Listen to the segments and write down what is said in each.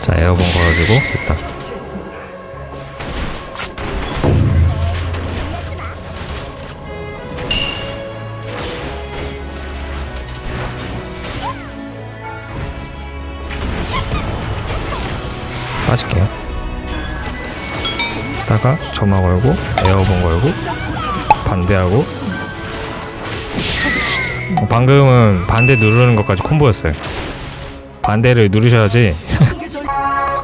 자, 에어본 걸어주고 됐다. 빠질게요. 다가 점화 걸고 에어본 걸고 반대하고. 방금은 반대 누르는 것까지 콤보였어요. 반대를 누르셔야지.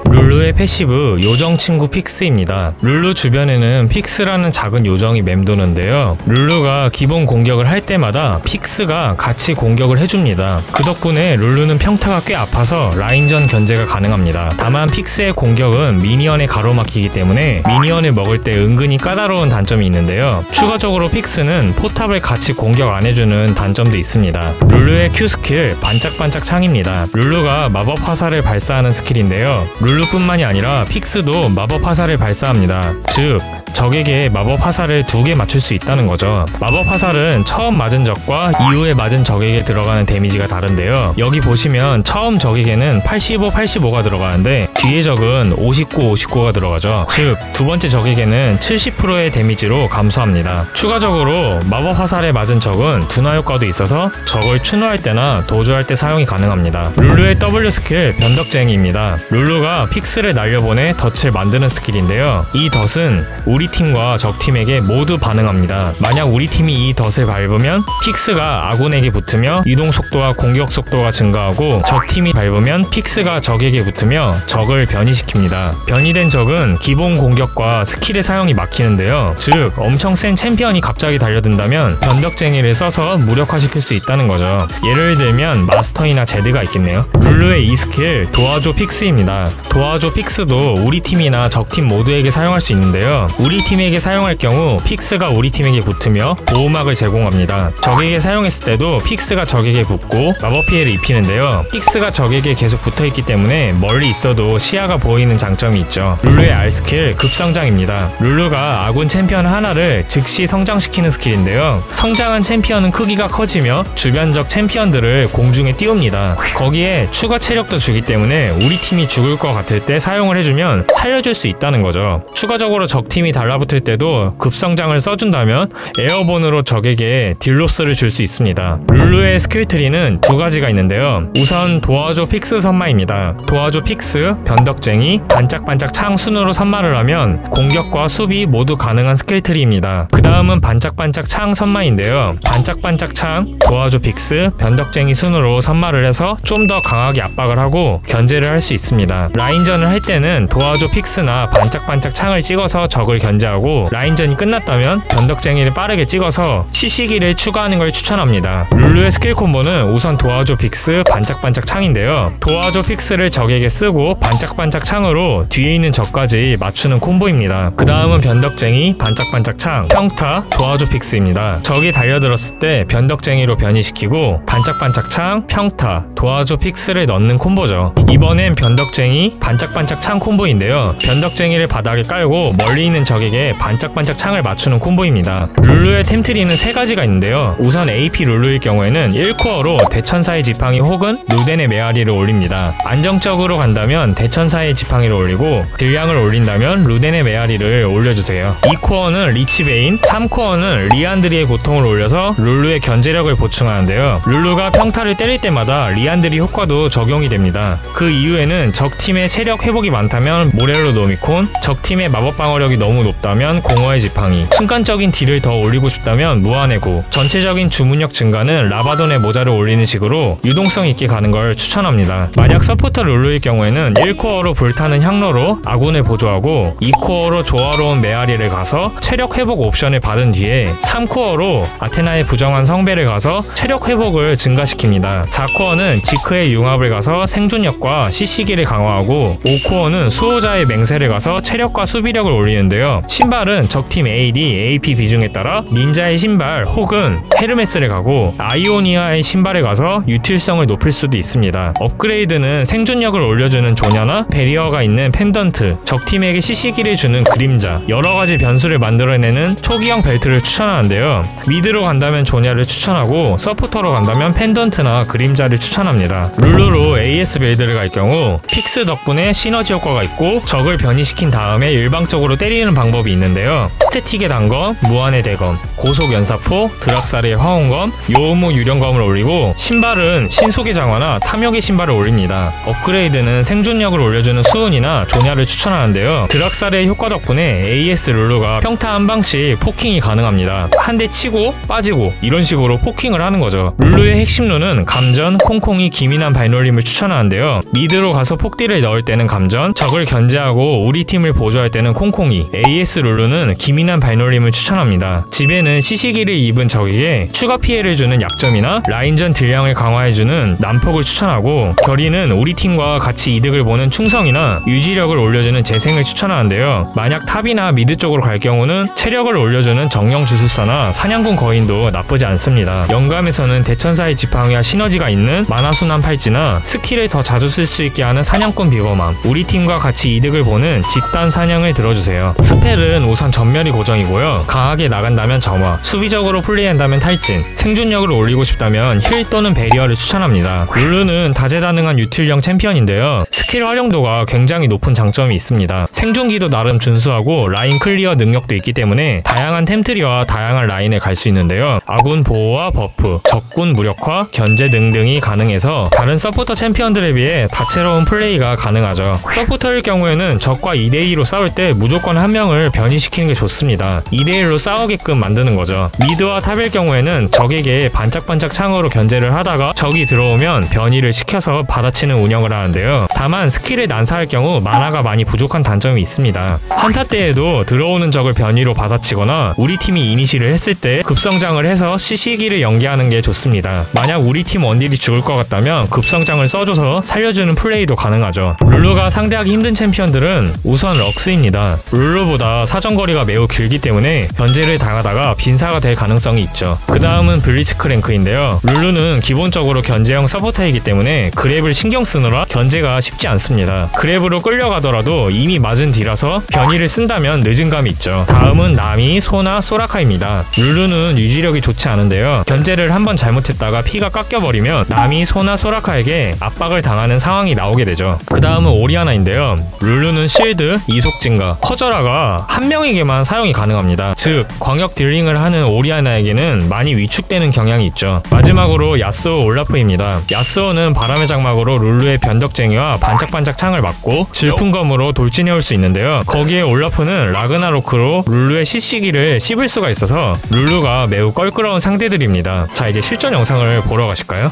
룰루의 패시브 요정 친구 픽스입니다. 룰루 주변에는 픽스라는 작은 요정이 맴도는데요. 룰루가 기본 공격을 할 때마다 픽스가 같이 공격을 해줍니다. 그 덕분에 룰루는 평타가 꽤 아파서 라인전 견제가 가능합니다. 다만 픽스의 공격은 미니언에 가로막히기 때문에 미니언을 먹을 때 은근히 까다로운 단점이 있는데요. 추가적으로 픽스는 포탑을 같이 공격 안 해주는 단점도 있습니다. 룰루의 Q 스킬 반짝반짝 창입니다. 룰루가 마법 화살을 발사하는 스킬인데요. 룰루뿐만이 아니라 픽스도 마법 화살을 발사합니다. 즉 적에게 마법 화살을 2개 맞출 수 있다는 거죠. 마법 화살은 처음 맞은 적과 이후에 맞은 적에게 들어가는 데미지가 다른데요. 여기 보시면 처음 적에게는 85, 85가 들어가는데 뒤에 적은 59, 59가 들어가죠. 즉 두 번째 적에게는 70%의 데미지로 감소합니다. 추가적으로 마법 화살에 맞은 적은 둔화 효과도 있어서 적을 추노할 때나 도주할 때 사용이 가능합니다. 룰루의 W 스킬 변덕쟁이입니다. 룰루가 픽스를 날려보내 덫을 만드는 스킬인데요. 이 덫은 우리 팀과 적팀에게 모두 반응합니다. 만약 우리 팀이 이 덫을 밟으면 픽스가 아군에게 붙으며 이동 속도와 공격 속도가 증가하고 적팀이 밟으면 픽스가 적에게 붙으며 적을 변이시킵니다. 변이된 적은 기본 공격과 스킬의 사용이 막히는데요. 즉 엄청 센 챔피언이 갑자기 달려든다면 변덕쟁이를 써서 무력화시킬 수 있다는 거죠. 예를 들면 마스터이나 제드가 있겠네요. 룰루의 이 스킬 도와줘 픽스입니다. 도와줘 픽스도 우리 팀이나 적팀 모두에게 사용할 수 있는데요. 우리 팀에게 사용할 경우 픽스가 우리 팀에게 붙으며 보호막을 제공합니다. 적에게 사용했을 때도 픽스가 적에게 붙고 마법 피해를 입히는데요. 픽스가 적에게 계속 붙어있기 때문에 멀리 있어도 시야가 보이는 장점이 있죠. 룰루의 R 스킬 급성장입니다. 룰루가 아군 챔피언 하나를 즉시 성장시키는 스킬인데요. 성장한 챔피언은 크기가 커지며 주변적 챔피언들을 공중에 띄웁니다. 거기에 추가 체력도 주기 때문에 우리 팀이 죽을 것 같을 때 사용을 해주면 살려줄 수 있다는 거죠. 추가적으로 적팀이 달라붙을 때도 급성장을 써준다면 에어본으로 적에게 딜로스를 줄 수 있습니다. 룰루의 스킬트리는 2가지가 있는데요. 우선 도와줘 픽스 선마입니다. 도와줘 픽스, 변덕쟁이, 반짝반짝 창 순으로 선마를 하면 공격과 수비 모두 가능한 스킬트리입니다. 그 다음은 반짝반짝 창 선마인데요. 반짝반짝 창, 도와줘 픽스, 변덕쟁이 순으로 선마를 해서 좀 더 강하게 압박을 하고 견제를 할 수 있습니다. 라인전을 할 때는 도와줘 픽스나 반짝반짝 창을 찍어서 적을 견제하고 라인전이 끝났다면 변덕쟁이를 빠르게 찍어서 시시기를 추가하는 걸 추천합니다. 룰루의 스킬 콤보는 우선 도와줘 픽스, 반짝반짝 창인데요. 도와줘 픽스를 적에게 쓰고 반짝반짝 창으로 뒤에 있는 적까지 맞추는 콤보입니다. 그 다음은 변덕쟁이, 반짝반짝 창, 평타, 도와줘 픽스입니다. 적이 달려들었을 때 변덕쟁이로 변이시키고 반짝반짝 창, 평타, 도와줘 픽스를 넣는 콤보죠. 이번엔 변덕쟁이, 반짝반짝 창 콤보인데요. 변덕쟁이를 바닥에 깔고 멀리 있는 적에게 반짝반짝 창을 맞추는 콤보입니다. 룰루의 템트리는 3가지가 있는데요. 우선 AP 룰루일 경우에는 1코어로 대천사의 지팡이 혹은 루덴의 메아리를 올립니다. 안정적으로 간다면 대천사의 지팡이를 올리고 딜량을 올린다면 루덴의 메아리를 올려주세요. 2코어는 리치베인, 3코어는 리안드리의 고통을 올려서 룰루의 견제력을 보충하는데요. 룰루가 평타를 때릴 때마다 리안드리 효과도 적용이 됩니다. 그 이후에는 적팀의 체력 회복이 많다면 모렐로 노미콘, 적팀의 마법 방어력이 너무 높다면 공허의 지팡이, 순간적인 딜을 더 올리고 싶다면 무한의 구, 전체적인 주문력 증가는 라바돈의 모자를 올리는 식으로 유동성 있게 가는 걸 추천합니다. 만약 서포터 룰루일 경우에는 1코어로 불타는 향로로 아군을 보조하고 2코어로 조화로운 메아리를 가서 체력 회복 옵션을 받은 뒤에 3코어로 아테나의 부정한 성배를 가서 체력 회복을 증가시킵니다. 4코어는 지크의 융합을 가서 생존력과 CC기를 강화하고 5코어는 수호자의 맹세를 가서 체력과 수비력을 올리는데요. 신발은 적팀 AD, AP 비중에 따라 닌자의 신발 혹은 헤르메스를 가고 아이오니아의 신발에 가서 유틸성을 높일 수도 있습니다. 업그레이드는 생존력을 올려주는 조냐 바리어나 베리어가 있는 펜던트, 적팀에게 CC기를 주는 그림자, 여러가지 변수를 만들어내는 초기형 벨트를 추천하는데요. 미드로 간다면 조냐를 추천하고 서포터로 간다면 펜던트나 그림자를 추천합니다. 룰루로 AS 빌드를 갈 경우 픽스 덕분에 시너지 효과가 있고 적을 변이시킨 다음에 일방적으로 때리는 방법이 있는데요. 스태틱의 단검, 무한의 대검, 고속 연사포, 드락사리의 화원검, 요음무 유령검을 올리고 신발은 신속의 장화나 탐욕의 신발을 올립니다. 업그레이드는 생존력을 올려주는 수은이나 조냐를 추천하는데요. 드락사리의 효과 덕분에 AS 룰루가 평타 한 방씩 포킹이 가능합니다. 한 대 치고 빠지고 이런 식으로 포킹을 하는 거죠. 룰루의 핵심 룬은 감전, 콩콩이, 기민한 발놀림을 추천하는데요. 미드로 가서 폭딜을 넣을 때는 감전, 적을 견제하고 우리 팀을 보조할 때는 콩콩이, AS 룰루는 기민한 발놀림을 추천합니다. 집에는 시시기를 입은 적에게 추가 피해를 주는 약점이나 라인전 딜량을 강화해주는 난폭을 추천하고, 결의는 우리 팀과 같이 이득을 보는 충성이나 유지력을 올려주는 재생을 추천하는데요. 만약 탑이나 미드 쪽으로 갈 경우는 체력을 올려주는 정령 주술사나 사냥꾼 거인도 나쁘지 않습니다. 영감에서는 대천사의 지팡이와 시너지가 있는 만화순환 팔찌나 스킬을 더 자주 쓸 수 있게 하는 사냥꾼 비범함, 우리 팀과 같이 이득을 보는 집단 사냥을 들어주세요. 스펠은 우선 전멸이 고정이고요. 강하게 나간다면 점화, 수비적으로 플레이한다면 탈진, 생존력을 올리고 싶다면 힐 또는 베리어를 추천합니다. 룰루는 다재다능한 유틸형 챔피언인데요. 스킬 활용도가 굉장히 높은 장점이 있습니다. 생존기도 나름 준수하고 라인 클리어 능력도 있기 때문에 다양한 템트리와 다양한 라인에 갈 수 있는데요. 아군 보호와 버프, 적군 무력화, 견제 등등이 가능해서 다른 서포터 챔피언들에 비해 다채로운 플레이가 가능하죠. 서포터일 경우에는 적과 2대2로 싸울 때 무조건 한 명을 변이시키는 게 좋습니다. 2대1로 싸우게끔 만드는 거죠. 미드와 탑일 경우에는 적에게 반짝반짝 창으로 견제를 하다가 적이 들어오면 변이를 시켜서 받아치는 운영을 하는데요. 다만 스킬을 난사할 경우 만화가 많이 부족한 단점이 있습니다. 한타 때에도 들어오는 적을 변이로 받아치거나 우리 팀이 이니시를 했을 때 급성장을 해서 CC기를 연계하는 게 좋습니다. 만약 우리 팀 원딜이 죽을 것 같다면 급성장을 써줘서 살려주는 플레이도 가능하죠. 룰루가 상대하기 힘든 챔피언들은 우선 럭스입니다. 룰루보다 사정거리가 매우 길기 때문에 견제를 당하다가 빈사가 될 가능성이 있죠. 그 다음은 블리츠크랭크인데요. 룰루는 기본적으로 견제형 서포터이기 때문에 그랩을 신경 쓰느라 견제가 쉽지 않습니다. 그랩으로 끌려가더라도 이미 맞은 뒤라서 변이를 쓴다면 늦은 감이 있죠. 다음은 나미, 소나, 소라카입니다. 룰루는 유지력이 좋지 않은데요. 견제를 한번 잘못했다가 피가 깎여버리면 나미, 소나, 소라카에게 압박을 당하는 상황이 나오게 되죠. 그 다음은 오리아나인데요. 룰루는 실드, 이속 증가, 커져라가 한 명에게만 사용이 가능합니다. 즉 광역 딜링을 하는 오리아나에게는 많이 위축되는 경향이 있죠. 마지막으로 야스오 올라프입니다. 야스오는 바람의 장막으로 룰루의 변덕쟁이와 반짝반짝 창을 막고 질풍검으로 돌진해올 수 있는데요. 거기에 올라프는 라그나로크로 룰루의 CC기를 씹을 수가 있어서 룰루가 매우 껄끄러운 상대들입니다. 자, 이제 실전 영상을 보러 가실까요?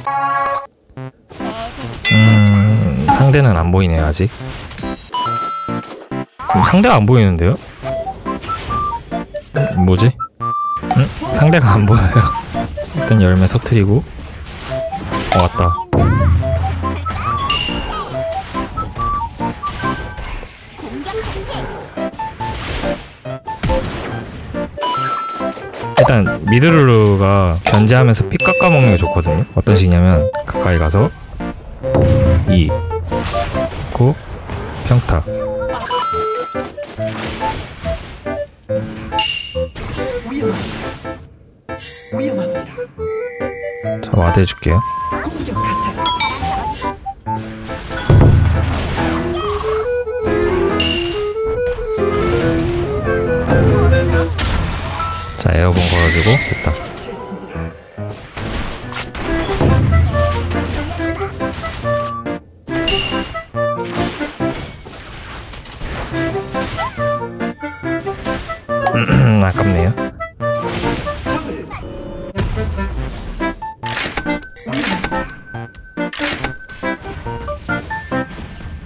상대는 안 보이네요 아직. 상대가 안 보이는데요? 뭐지? 상대가 안 보여요. 일단 열매 터트리고. 왔다. 일단 미드룰루가 견제하면서 피 깎아먹는 게 좋거든요. 어떤 식이냐면 가까이 가서 2 고 평타. 자, 와드 해줄게요. 자, 에어본 걸어주고 됐다. 아깝네요.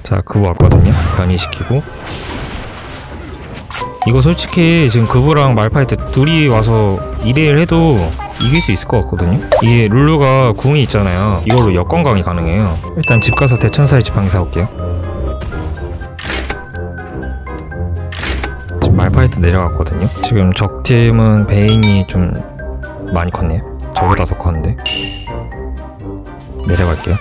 자, 그거 왔거든요. 변이시키고. 이거 솔직히 지금 그부랑 말파이트 둘이 와서 2대1 해도 이길 수 있을 것 같거든요. 이게 룰루가 궁이 있잖아요. 이걸로 역건강이 가능해요. 일단 집 가서 대천사의 지팡이 사올게요. 지금 말파이트 내려갔거든요. 지금 적팀은 베인이 좀 많이 컸네요. 저보다 더 컸는데. 내려갈게요.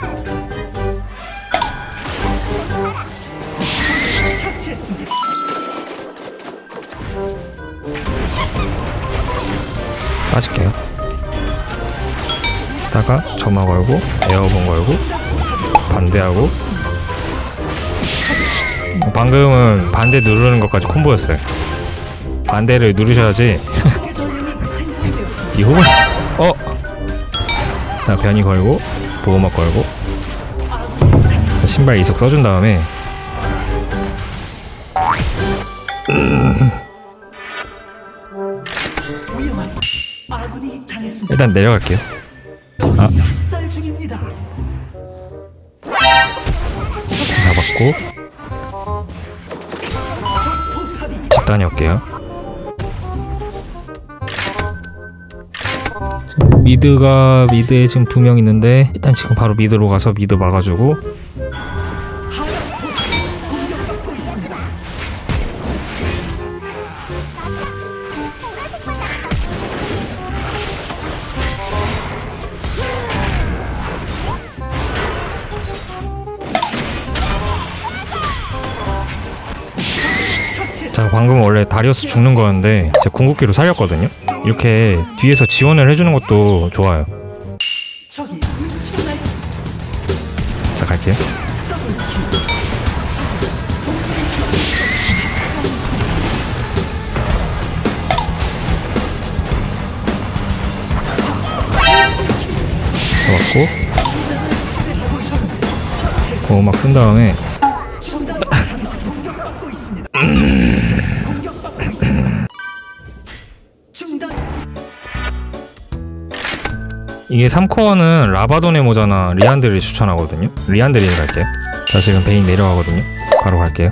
빠질게요. 다가 점화 걸고 에어본 걸고 반대하고. 방금은 반대 누르는 것까지 콤보였어요. 반대를 누르셔야지. 이 후보 자, 변이 걸고 보호막 걸고. 자, 신발 이속 써준 다음에 일단 내려갈게요. 잡았고 집단이 올게요. 미드에 지금 2명 있는데 일단 지금 바로 미드로 가서 미드 막아주고. 자, 방금 원래 다리우스 죽는 거였는데 제가 궁극기로 살렸거든요. 이렇게 뒤에서 지원을 해주는 것도 좋아요. 자, 갈게요. 잡았고 고막 쓴 다음에 이게 3코어는 라바돈의 모자나 리안드를 추천하거든요. 리안드를 갈게요. 자, 지금 베인 내려가거든요. 바로 갈게요.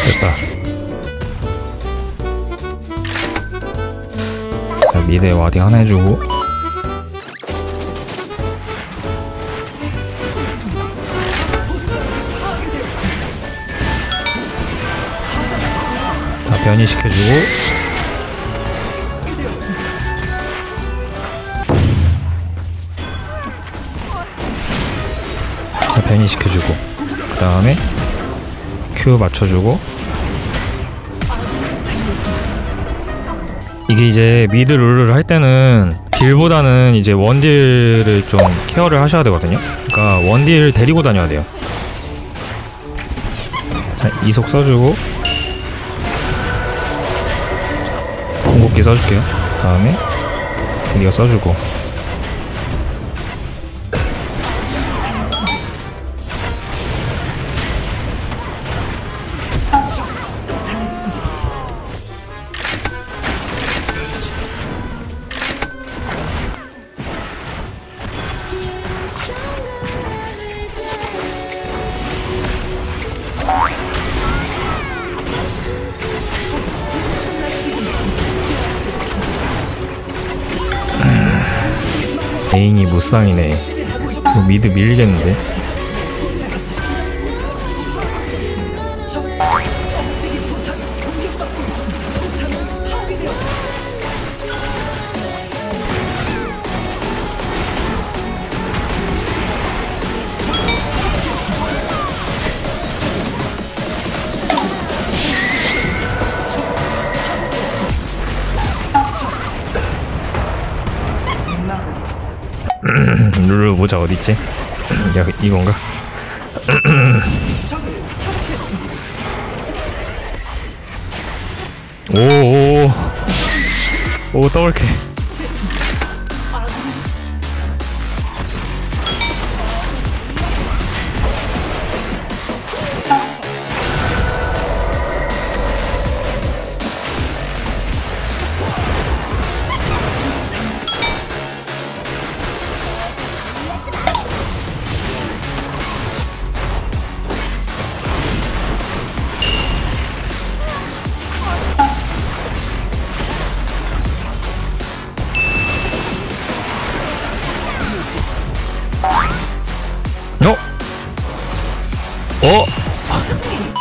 됐다. 자, 미드에 와딩 하나 해주고. 자, 변이 시켜주고. 자, 변이 시켜주고. 그 다음에 Q 맞춰주고. 이게 이제 미드 룰을 할 때는 딜보다는 이제 원딜을 좀 케어를 하셔야 되거든요. 그러니까 원딜을 데리고 다녀야 돼요. 자, 이속 써주고 궁극기 써줄게요. 그 다음에 이거 써주고. 베인이 무쌍이네. 미드 밀리겠는데? 룰루 모자 어딨지? 야, 이건가? 오, 더블캐.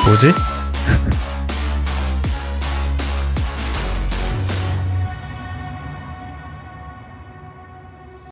뭐지?